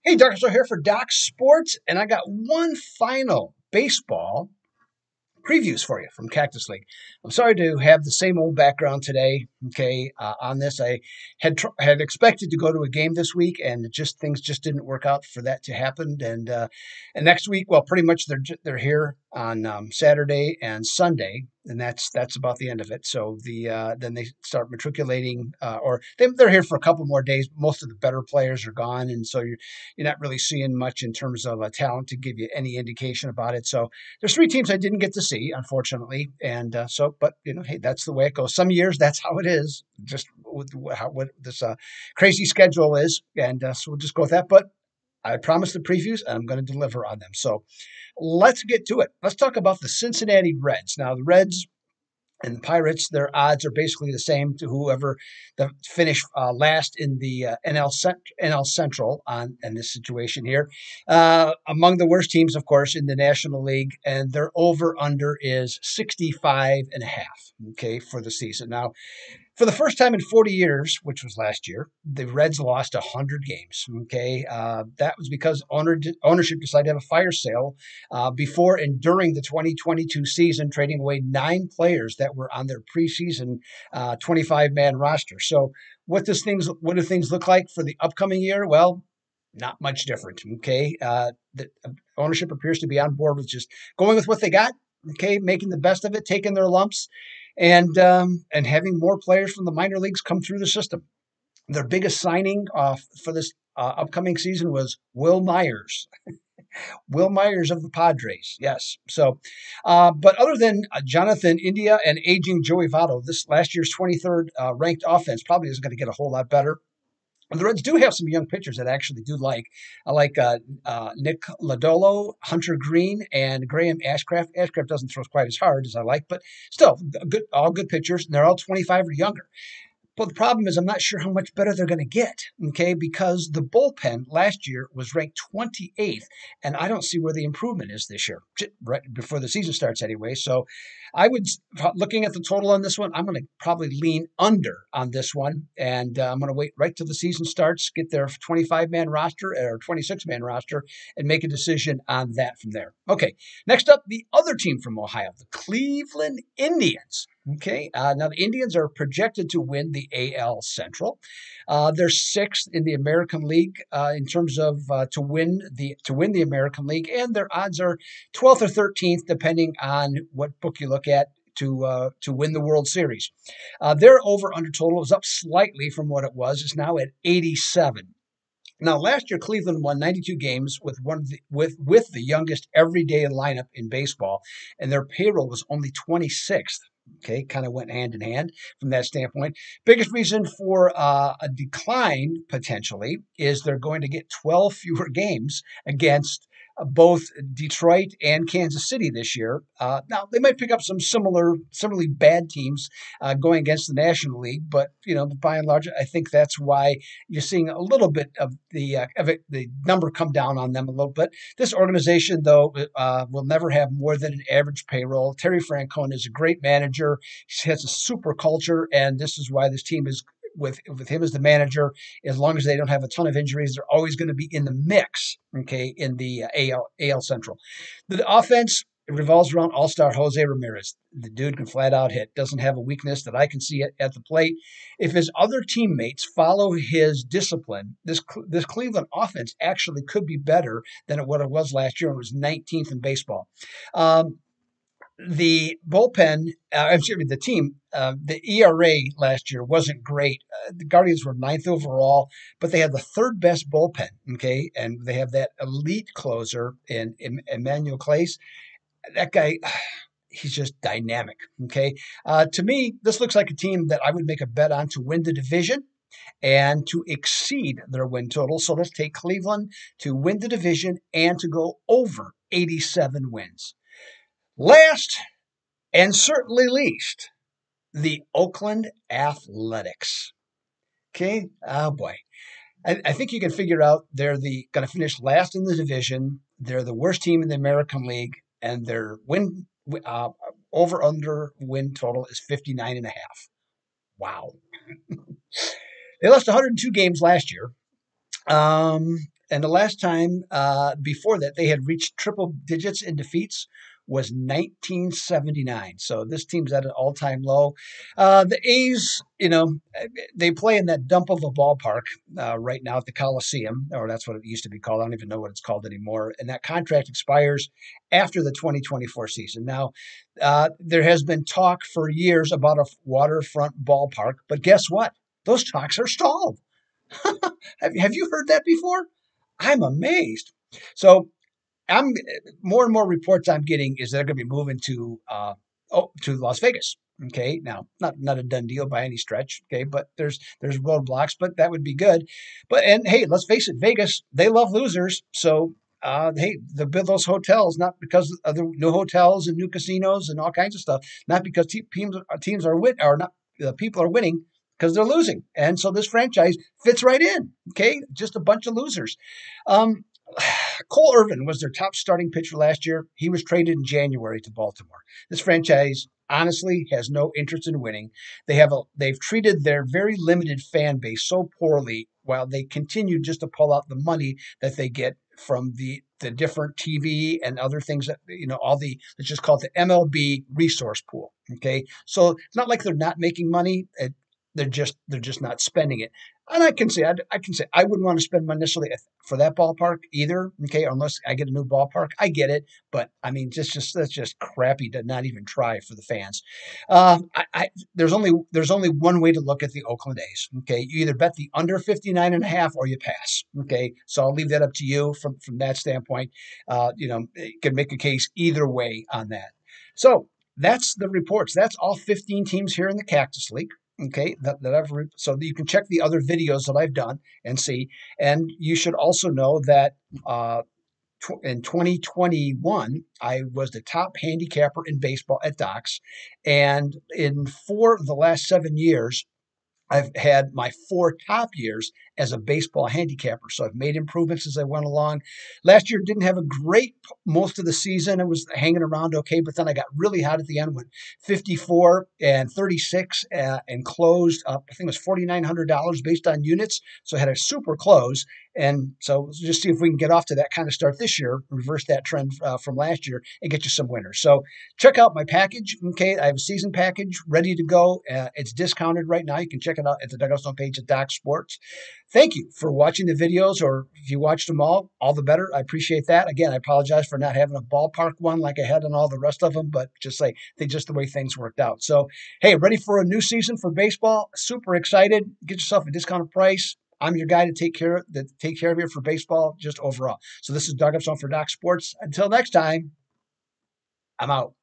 Hey, Dr. So here for Doc Sports, and I got one final baseball previews for you from Cactus League. I'm sorry to have the same old background today. Okay, on this, I had expected to go to a game this week, and things just didn't work out for that to happen. And next week, well, pretty much they're here on Saturday and Sunday, and that's about the end of it. So then they start matriculating, or they're here for a couple more days. Most of the better players are gone, and so you're not really seeing much in terms of talent to give you any indication about it. So there's three teams I didn't get to see, unfortunately, and but hey, that's the way it goes. Some years that's how it is, just with what this crazy schedule is, and so we'll just go with that. But I promised the previews, and I'm going to deliver on them. So let's get to it. Let's talk about the Cincinnati Reds. Now, the Reds and the Pirates, their odds are basically the same to whoever the finish last in the NL Central in this situation here. Among the worst teams, of course, in the National League, and their over-under is 65.5, okay, for the season. Now, for the first time in 40 years, which was last year, the Reds lost 100 games. Okay, that was because ownership decided to have a fire sale before and during the 2022 season, trading away 9 players that were on their preseason 25-man roster. So, what do things look like for the upcoming year? Well, not much different. Okay, the ownership appears to be on board with just going with what they got. Okay, making the best of it, taking their lumps, and having more players from the minor leagues come through the system. Their biggest signing for this upcoming season was Will Myers. Will Myers of the Padres, yes. So, but other than Jonathan India and aging Joey Votto, this last year's 23rd ranked offense probably isn't going to get a whole lot better. The Reds do have some young pitchers that I actually do like. I like Nick Lodolo, Hunter Green, and Graham Ashcraft. Ashcraft doesn't throw quite as hard as I like, but still, all good pitchers, and they're all 25 or younger. But the problem is I'm not sure how much better they're going to get, okay, because the bullpen last year was ranked 28th, and I don't see where the improvement is this year, right before the season starts anyway. So looking at the total on this one, I'm going to probably lean under on this one, and I'm going to wait right till the season starts, get their 25-man roster or 26-man roster, and make a decision on that from there. Okay, next up, the other team from Ohio, the Cleveland Indians. Okay, now the Indians are projected to win the AL Central. They're sixth in the American League in terms of to win the American League, and their odds are 12th or 13th, depending on what book you look at, to win the World Series. Their over/under total is up slightly from what it was. It's now at 87. Now, last year, Cleveland won 92 games with with the youngest everyday lineup in baseball, and their payroll was only 26th. Okay, kind of went hand in hand from that standpoint. Biggest reason for a decline potentially is they're going to get 12 fewer games against both Detroit and Kansas City this year. Now they might pick up some similarly bad teams going against the National League, but by and large, I think that's why you're seeing a little bit of the number come down on them a little bit. This organization, though, will never have more than an average payroll. Terry Francona is a great manager. He has a super culture, and this is why this team is with him as the manager. As long as they don't have a ton of injuries, they're always going to be in the mix, okay, in the AL Central. The offense revolves around all-star Jose Ramirez. The dude can flat out hit, doesn't have a weakness that I can see at the plate. If his other teammates follow his discipline, this Cleveland offense actually could be better than what it was last year. It was 19th in baseball. The bullpen, the team, the ERA last year wasn't great. The Guardians were 9th overall, but they had the third best bullpen, okay? And they have that elite closer in Emmanuel Clase. That guy, he's just dynamic, okay? To me, this looks like a team that I would make a bet on to win the division and to exceed their win total. So let's take Cleveland to win the division and to go over 87 wins. Last, and certainly least, the Oakland Athletics. Okay? Oh, boy. I think you can figure out they're going to finish last in the division. They're the worst team in the American League, and their over-under win total is 59.5. Wow. They lost 102 games last year. And the last time before that they had reached triple digits in defeats was 1979. So this team's at an all-time low. The A's, they play in that dump of a ballpark right now at the Coliseum, or that's what it used to be called. I don't even know what it's called anymore. And that contract expires after the 2024 season. Now, there has been talk for years about a waterfront ballpark, but guess what? Those talks are stalled. Have you heard that before? I'm amazed. So I'm more and more reports I'm getting is they're going to be moving to Las Vegas. Okay, now not a done deal by any stretch. Okay, but there's roadblocks, but that would be good. And hey, let's face it, Vegas, they love losers. So hey, they build those hotels not because of the new hotels and new casinos and all kinds of stuff, not because teams are win or not people are winning because they're losing, and so this franchise fits right in. Okay, just a bunch of losers. Um, Cole Irvin was their top starting pitcher last year. He was traded in January to Baltimore. This franchise honestly has no interest in winning. They've treated their very limited fan base so poorly while they continue just to pull out the money that they get from the different TV and other things that all the let's just call it the MLB resource pool. Okay, so it's not like they're not making money. They're just not spending it. And I can say I wouldn't want to spend money necessarily for that ballpark either. Okay, unless I get a new ballpark, I get it. But I mean, that's just crappy to not even try for the fans. There's only one way to look at the Oakland A's. Okay, you either bet the under 59.5 or you pass. Okay, so I'll leave that up to you from that standpoint. You can make a case either way on that. So that's the reports. That's all 15 teams here in the Cactus League. Okay, so you can check the other videos that I've done and see. And you should also know that in 2021, I was the top handicapper in baseball at Docs, and in 4 of the last 7 years, I've had my 4 top years as a baseball handicapper. So I've made improvements as I went along. Last year didn't have a great most of the season. It was hanging around okay, but then I got really hot at the end with 54 and 36 and closed up. I think it was $4,900 based on units. So I had a super close. And so just see if we can get off to that kind of start this year, reverse that trend from last year, and get you some winners. So check out my package. Okay, I have a season package ready to go. It's discounted right now. You can check it out at the Dugout Zone page at Doc Sports. Thank you for watching the videos, or if you watched them all the better. I appreciate that. Again, I apologize for not having a ballpark one like I had on all the rest of them, but I think just the way things worked out. So, hey, ready for a new season for baseball? Super excited. Get yourself a discounted price. I'm your guy to take care of you for baseball, just overall. So this is Doug Upson for Doc Sports. Until next time, I'm out.